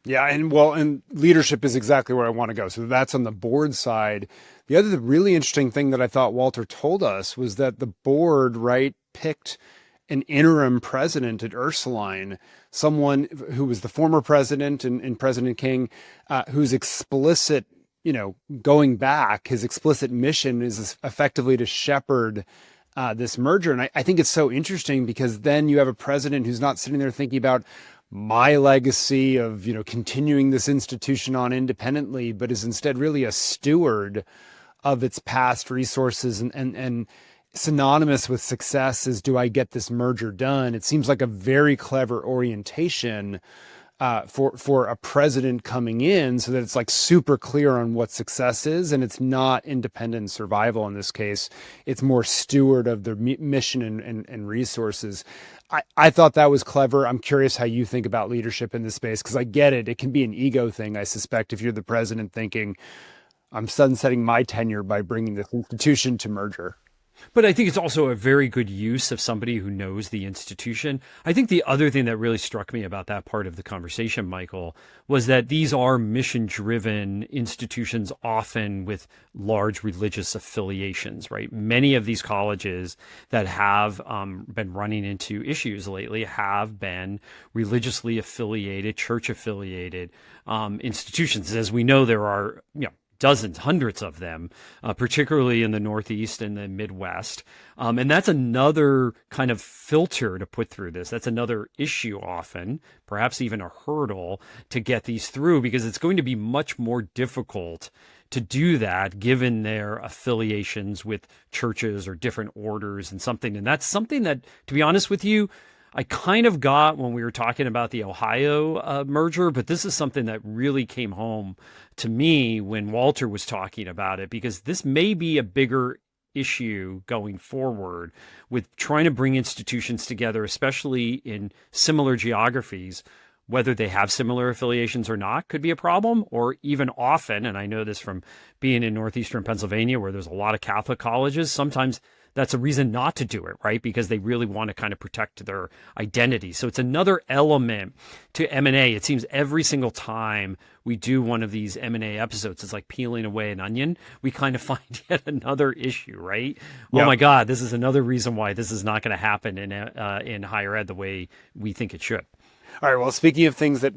Yeah, and leadership is exactly where I want to go. So that's on the board side. The other really interesting thing that I thought Walter told us was that the board, right, picked an interim president at Ursuline, someone who was the former president and President King, whose explicit, going back, his explicit mission is effectively to shepherd this merger. And I think it's so interesting because then you have a president who's not sitting there thinking about my legacy of, continuing this institution on independently, but is instead really a steward of its past resources and synonymous with success is, do I get this merger done? It seems like a very clever orientation for a president coming in, so that it's like super clear on what success is, and it's not independent survival in this case. It's more steward of the mission and resources. I thought that was clever. I'm curious how you think about leadership in this space, because I get it. It can be an ego thing, I suspect, if you're the president thinking, I'm sunsetting my tenure by bringing this institution to merger. But I think it's also a very good use of somebody who knows the institution. I think the other thing that really struck me about that part of the conversation, Michael, was that these are mission-driven institutions, often with large religious affiliations, right? Many of these colleges that have been running into issues lately have been religiously affiliated, church-affiliated institutions. As we know, there are, dozens, hundreds of them, particularly in the Northeast and the Midwest. And that's another kind of filter to put through this. That's another issue often, perhaps even a hurdle to get these through, because it's going to be much more difficult to do that given their affiliations with churches or different orders and something. And that's something that, to be honest with you, I kind of got when we were talking about the Ohio merger, but this is something that really came home to me when Walter was talking about it, because this may be a bigger issue going forward with trying to bring institutions together, especially in similar geographies. Whether they have similar affiliations or not could be a problem, or even often, and I know this from being in northeastern Pennsylvania where there's a lot of Catholic colleges, sometimes that's a reason not to do it, right? Because they really want to kind of protect their identity. So it's another element to M&A. It seems every single time we do one of these M&A episodes, it's like peeling away an onion. We kind of find yet another issue, right? Yep. Oh my God, this is another reason why this is not going to happen in higher ed the way we think it should. All right. Well, speaking of things that